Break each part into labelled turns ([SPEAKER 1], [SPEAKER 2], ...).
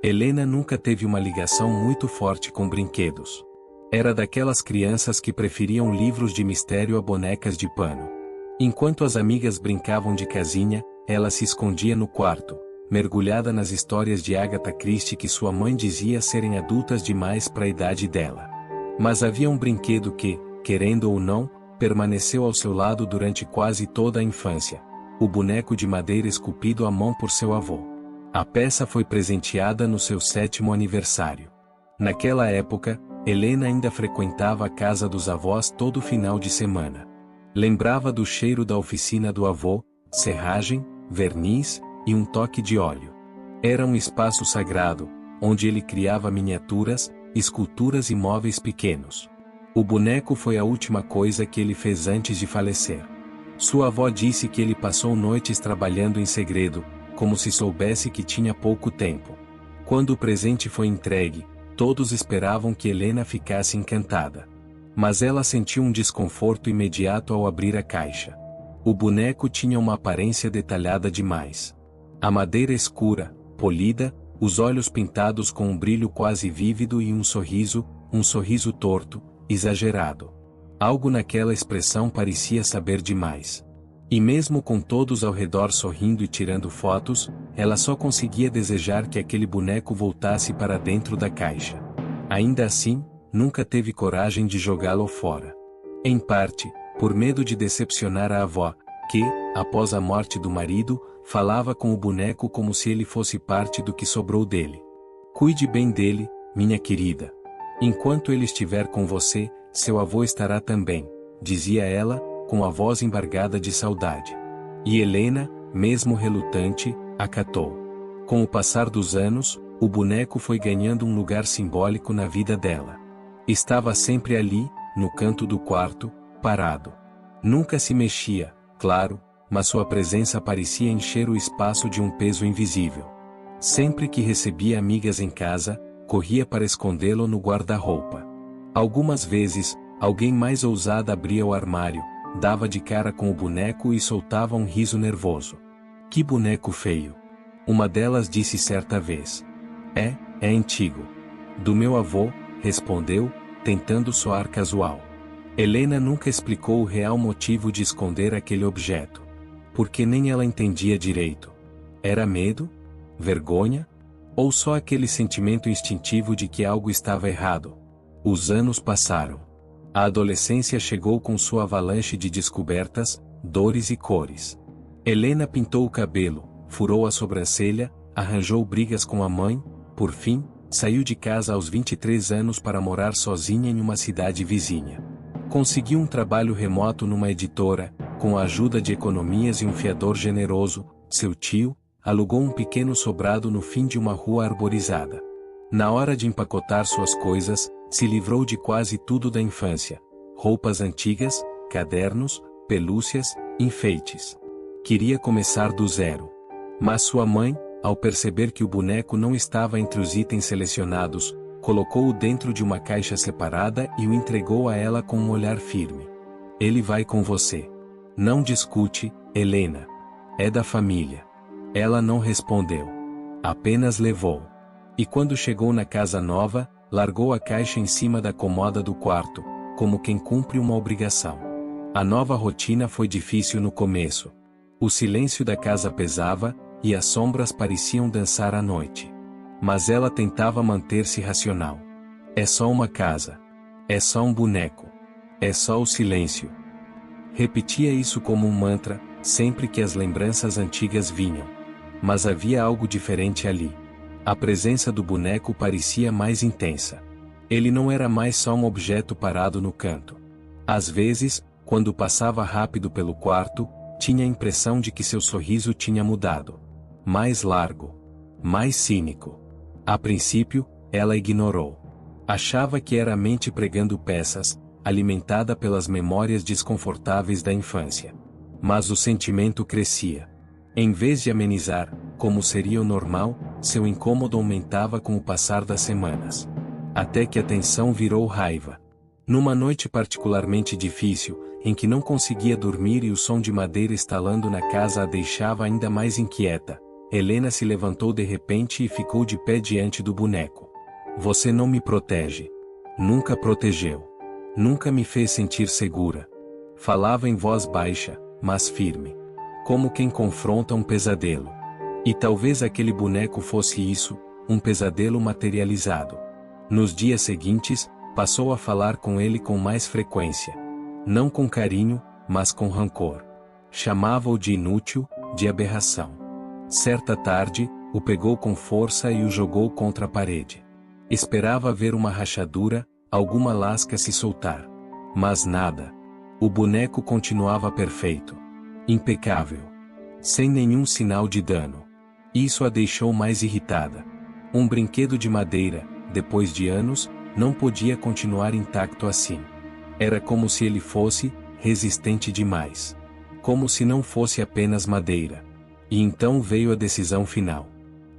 [SPEAKER 1] Helena nunca teve uma ligação muito forte com brinquedos. Era daquelas crianças que preferiam livros de mistério a bonecas de pano. Enquanto as amigas brincavam de casinha, ela se escondia no quarto, mergulhada nas histórias de Agatha Christie que sua mãe dizia serem adultas demais para a idade dela. Mas havia um brinquedo que, querendo ou não, permaneceu ao seu lado durante quase toda a infância: o boneco de madeira esculpido à mão por seu avô. A peça foi presenteada no seu 7º aniversário. Naquela época, Helena ainda frequentava a casa dos avós todo final de semana. Lembrava do cheiro da oficina do avô, serragem, verniz e um toque de óleo. Era um espaço sagrado, onde ele criava miniaturas, esculturas e móveis pequenos. O boneco foi a última coisa que ele fez antes de falecer. Sua avó disse que ele passou noites trabalhando em segredo, como se soubesse que tinha pouco tempo. Quando o presente foi entregue, todos esperavam que Helena ficasse encantada. Mas ela sentiu um desconforto imediato ao abrir a caixa. O boneco tinha uma aparência detalhada demais. A madeira escura, polida, os olhos pintados com um brilho quase vívido e um sorriso torto, exagerado. Algo naquela expressão parecia saber demais. E mesmo com todos ao redor sorrindo e tirando fotos, ela só conseguia desejar que aquele boneco voltasse para dentro da caixa. Ainda assim, nunca teve coragem de jogá-lo fora. Em parte, por medo de decepcionar a avó, que, após a morte do marido, falava com o boneco como se ele fosse parte do que sobrou dele. Cuide bem dele, minha querida. Enquanto ele estiver com você, seu avô estará também, dizia ela, com a voz embargada de saudade. E Helena, mesmo relutante, acatou. Com o passar dos anos, o boneco foi ganhando um lugar simbólico na vida dela. Estava sempre ali, no canto do quarto, parado. Nunca se mexia, claro, mas sua presença parecia encher o espaço de um peso invisível. Sempre que recebia amigas em casa, corria para escondê-lo no guarda-roupa. Algumas vezes, alguém mais ousada abria o armário, dava de cara com o boneco e soltava um riso nervoso. Que boneco feio! Uma delas disse certa vez. É antigo. Do meu avô, respondeu, tentando soar casual. Helena nunca explicou o real motivo de esconder aquele objeto. Porque nem ela entendia direito. Era medo? Vergonha? Ou só aquele sentimento instintivo de que algo estava errado? Os anos passaram. A adolescência chegou com sua avalanche de descobertas, dores e cores. Helena pintou o cabelo, furou a sobrancelha, arranjou brigas com a mãe, por fim, saiu de casa aos 23 anos para morar sozinha em uma cidade vizinha. Conseguiu um trabalho remoto numa editora, com a ajuda de economias e um fiador generoso, seu tio, alugou um pequeno sobrado no fim de uma rua arborizada. Na hora de empacotar suas coisas, se livrou de quase tudo da infância: roupas antigas, cadernos, pelúcias, enfeites. Queria começar do zero. Mas sua mãe, ao perceber que o boneco não estava entre os itens selecionados, colocou-o dentro de uma caixa separada e o entregou a ela com um olhar firme. Ele vai com você. Não discute, Helena. É da família. Ela não respondeu. Apenas levou. E quando chegou na casa nova, largou a caixa em cima da comoda do quarto, como quem cumpre uma obrigação. A nova rotina foi difícil no começo. O silêncio da casa pesava, e as sombras pareciam dançar à noite. Mas ela tentava manter-se racional. É só uma casa. É só um boneco. É só o silêncio. Repetia isso como um mantra, sempre que as lembranças antigas vinham. Mas havia algo diferente ali. A presença do boneco parecia mais intensa. Ele não era mais só um objeto parado no canto. Às vezes, quando passava rápido pelo quarto, tinha a impressão de que seu sorriso tinha mudado. Mais largo. Mais cínico. A princípio, ela ignorou. Achava que era a mente pregando peças, alimentada pelas memórias desconfortáveis da infância. Mas o sentimento crescia. Em vez de amenizar, como seria o normal, seu incômodo aumentava com o passar das semanas. Até que a tensão virou raiva. Numa noite particularmente difícil, em que não conseguia dormir e o som de madeira estalando na casa a deixava ainda mais inquieta, Helena se levantou de repente e ficou de pé diante do boneco. Você não me protege. Nunca protegeu. Nunca me fez sentir segura. Falava em voz baixa, mas firme. Como quem confronta um pesadelo. E talvez aquele boneco fosse isso, um pesadelo materializado. Nos dias seguintes, passou a falar com ele com mais frequência. Não com carinho, mas com rancor. Chamava-o de inútil, de aberração. Certa tarde, o pegou com força e o jogou contra a parede. Esperava ver uma rachadura, alguma lasca se soltar. Mas nada. O boneco continuava perfeito. Impecável. Sem nenhum sinal de dano. Isso a deixou mais irritada. Um brinquedo de madeira, depois de anos, não podia continuar intacto assim. Era como se ele fosse resistente demais. Como se não fosse apenas madeira. E então veio a decisão final.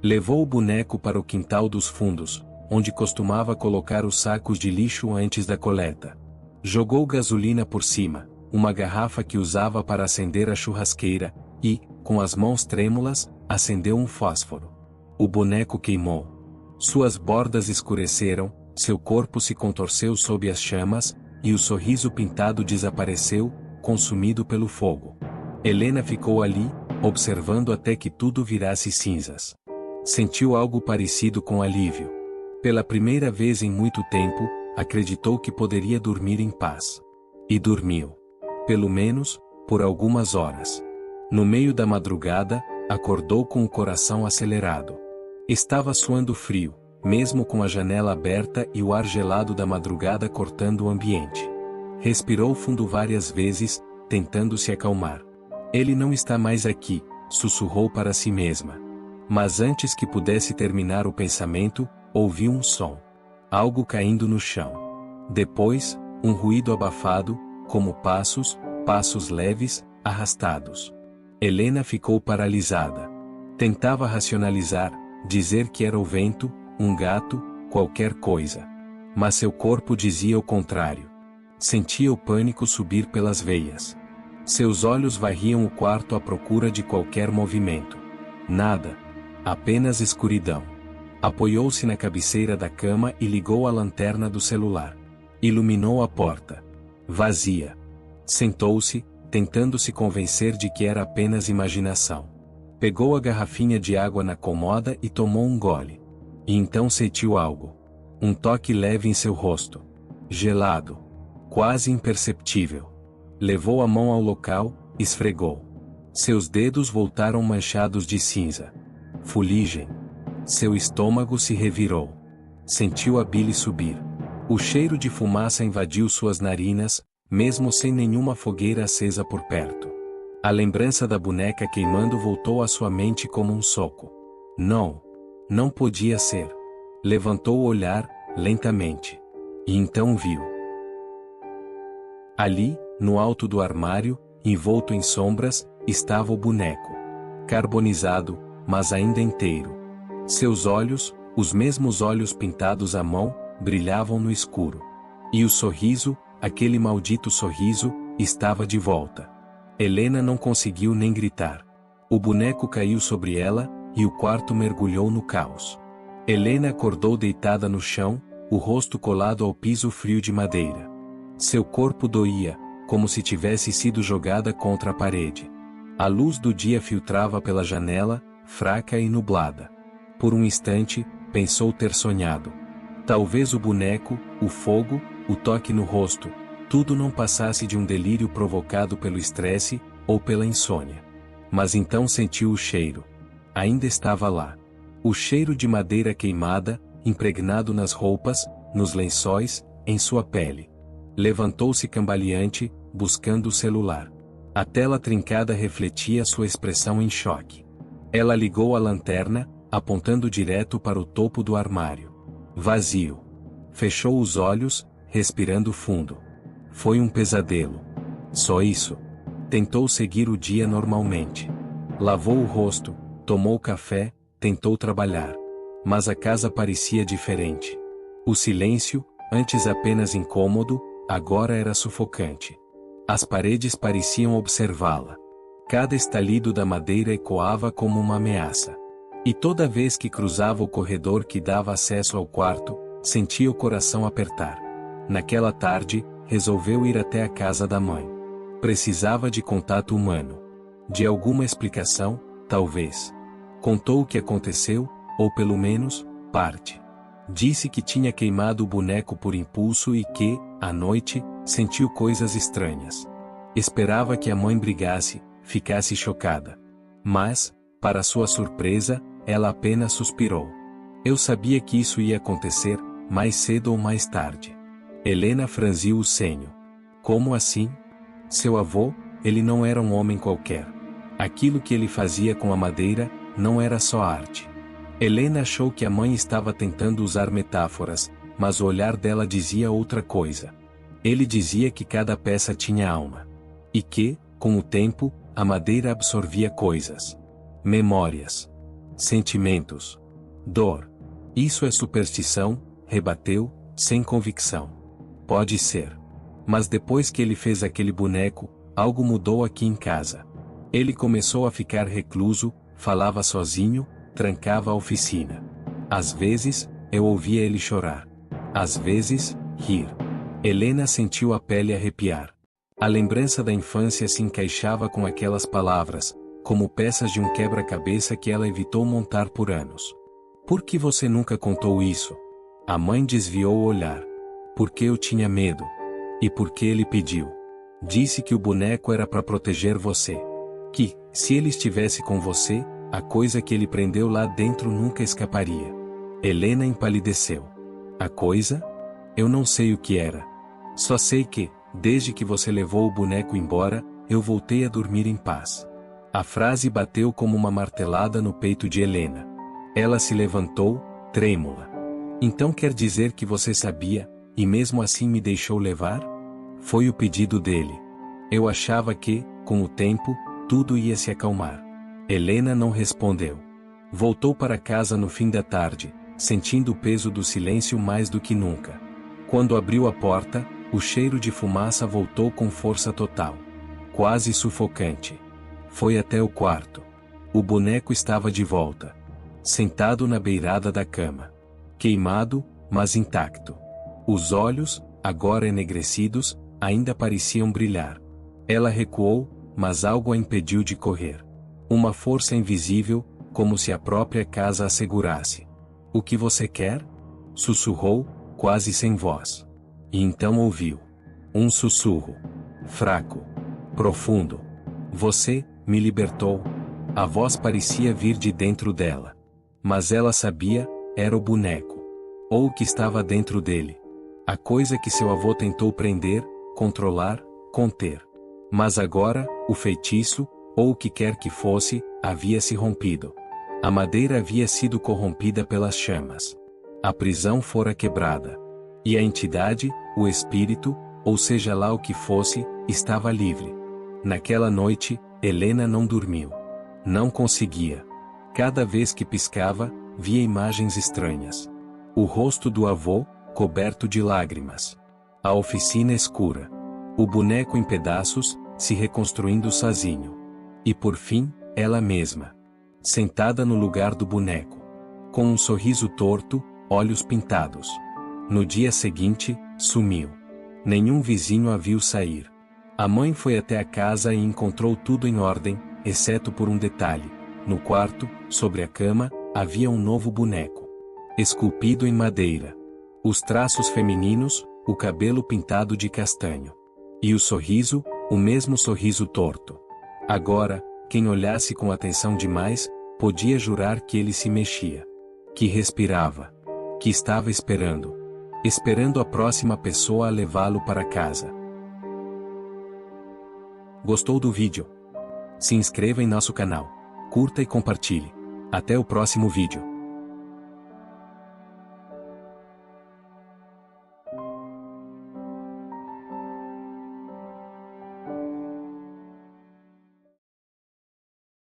[SPEAKER 1] Levou o boneco para o quintal dos fundos, onde costumava colocar os sacos de lixo antes da coleta. Jogou gasolina por cima, uma garrafa que usava para acender a churrasqueira, e, com as mãos trêmulas, acendeu um fósforo. O boneco queimou. Suas bordas escureceram, seu corpo se contorceu sob as chamas, e o sorriso pintado desapareceu, consumido pelo fogo. Helena ficou ali, observando até que tudo virasse cinzas. Sentiu algo parecido com alívio. Pela primeira vez em muito tempo, acreditou que poderia dormir em paz. E dormiu. Pelo menos, por algumas horas. No meio da madrugada, acordou com o coração acelerado. Estava suando frio, mesmo com a janela aberta e o ar gelado da madrugada cortando o ambiente. Respirou fundo várias vezes, tentando se acalmar. Ele não está mais aqui, sussurrou para si mesma. Mas antes que pudesse terminar o pensamento, ouviu um som. Algo caindo no chão. Depois, um ruído abafado, como passos leves, arrastados. Helena ficou paralisada. Tentava racionalizar, dizer que era o vento, um gato, qualquer coisa. Mas seu corpo dizia o contrário. Sentia o pânico subir pelas veias. Seus olhos varriam o quarto à procura de qualquer movimento. Nada. Apenas escuridão. Apoiou-se na cabeceira da cama e ligou a lanterna do celular. Iluminou a porta. Vazia. Sentou-se, tentando se convencer de que era apenas imaginação. Pegou a garrafinha de água na comoda e tomou um gole. E então sentiu algo. Um toque leve em seu rosto. Gelado. Quase imperceptível. Levou a mão ao local, esfregou. Seus dedos voltaram manchados de cinza. Fuligem. Seu estômago se revirou. Sentiu a bile subir. O cheiro de fumaça invadiu suas narinas, mesmo sem nenhuma fogueira acesa por perto. A lembrança da boneca queimando voltou à sua mente como um soco. Não. Não podia ser. Levantou o olhar, lentamente. E então viu. Ali, no alto do armário, envolto em sombras, estava o boneco. Carbonizado, mas ainda inteiro. Seus olhos, os mesmos olhos pintados à mão, brilhavam no escuro. E o sorriso, aquele maldito sorriso, estava de volta. Helena não conseguiu nem gritar. O boneco caiu sobre ela, e o quarto mergulhou no caos. Helena acordou deitada no chão, o rosto colado ao piso frio de madeira. Seu corpo doía, como se tivesse sido jogada contra a parede. A luz do dia filtrava pela janela, fraca e nublada. Por um instante, pensou ter sonhado. Talvez o boneco, o fogo, o toque no rosto, tudo não passasse de um delírio provocado pelo estresse, ou pela insônia. Mas então sentiu o cheiro. Ainda estava lá. O cheiro de madeira queimada, impregnado nas roupas, nos lençóis, em sua pele. Levantou-se cambaleante, buscando o celular. A tela trincada refletia sua expressão em choque. Ela ligou a lanterna, apontando direto para o topo do armário. Vazio. Fechou os olhos, respirando fundo. Foi um pesadelo. Só isso. Tentou seguir o dia normalmente. Lavou o rosto, tomou café, tentou trabalhar. Mas a casa parecia diferente. O silêncio, antes apenas incômodo, agora era sufocante. As paredes pareciam observá-la. Cada estalido da madeira ecoava como uma ameaça. E toda vez que cruzava o corredor que dava acesso ao quarto, sentia o coração apertar. Naquela tarde, resolveu ir até a casa da mãe. Precisava de contato humano. De alguma explicação, talvez. Contou o que aconteceu, ou pelo menos, parte. Disse que tinha queimado o boneco por impulso e que, à noite, sentiu coisas estranhas. Esperava que a mãe brigasse, ficasse chocada. Mas, para sua surpresa, ela apenas suspirou. Eu sabia que isso ia acontecer, mais cedo ou mais tarde. Helena franziu o senho. Como assim? Seu avô, ele não era um homem qualquer. Aquilo que ele fazia com a madeira, não era só arte. Helena achou que a mãe estava tentando usar metáforas, mas o olhar dela dizia outra coisa. Ele dizia que cada peça tinha alma. E que, com o tempo, a madeira absorvia coisas. Memórias. Sentimentos. Dor. Isso é superstição, rebateu, sem convicção. Pode ser. Mas depois que ele fez aquele boneco, algo mudou aqui em casa. Ele começou a ficar recluso, falava sozinho, trancava a oficina. Às vezes, eu ouvia ele chorar. Às vezes, rir. Helena sentiu a pele arrepiar. A lembrança da infância se encaixava com aquelas palavras, como peças de um quebra-cabeça que ela evitou montar por anos. Por que você nunca contou isso? A mãe desviou o olhar. Porque eu tinha medo. E porque ele pediu. Disse que o boneco era para proteger você. Que, se ele estivesse com você, a coisa que ele prendeu lá dentro nunca escaparia. Helena empalideceu. A coisa? Eu não sei o que era. Só sei que, desde que você levou o boneco embora, eu voltei a dormir em paz. A frase bateu como uma martelada no peito de Helena. Ela se levantou, trêmula. Então quer dizer que você sabia, e mesmo assim me deixou levar? Foi o pedido dele. Eu achava que, com o tempo, tudo ia se acalmar. Helena não respondeu. Voltou para casa no fim da tarde, sentindo o peso do silêncio mais do que nunca. Quando abriu a porta, o cheiro de fumaça voltou com força total. Quase sufocante. Foi até o quarto. O boneco estava de volta. Sentado na beirada da cama. Queimado, mas intacto. Os olhos, agora enegrecidos, ainda pareciam brilhar. Ela recuou, mas algo a impediu de correr. Uma força invisível, como se a própria casa a segurasse. O que você quer? Sussurrou, quase sem voz. E então ouviu. Um sussurro. Fraco. Profundo. Você, me libertou. A voz parecia vir de dentro dela. Mas ela sabia, era o boneco. Ou o que estava dentro dele. A coisa que seu avô tentou prender, controlar, conter. Mas agora, o feitiço, ou o que quer que fosse, havia se rompido. A madeira havia sido corrompida pelas chamas. A prisão fora quebrada. E a entidade, o espírito, ou seja lá o que fosse, estava livre. Naquela noite, Helena não dormiu. Não conseguia. Cada vez que piscava, via imagens estranhas. O rosto do avô, coberto de lágrimas. A oficina escura. O boneco em pedaços, se reconstruindo sozinho. E por fim, ela mesma. Sentada no lugar do boneco. Com um sorriso torto, olhos pintados. No dia seguinte, sumiu. Nenhum vizinho a viu sair. A mãe foi até a casa e encontrou tudo em ordem, exceto por um detalhe. No quarto, sobre a cama, havia um novo boneco. Esculpido em madeira. Os traços femininos, o cabelo pintado de castanho. E o sorriso, o mesmo sorriso torto. Agora, quem olhasse com atenção demais, podia jurar que ele se mexia. Que respirava. Que estava esperando. Esperando a próxima pessoa a levá-lo para casa. Gostou do vídeo? Se inscreva em nosso canal. Curta e compartilhe. Até o próximo vídeo.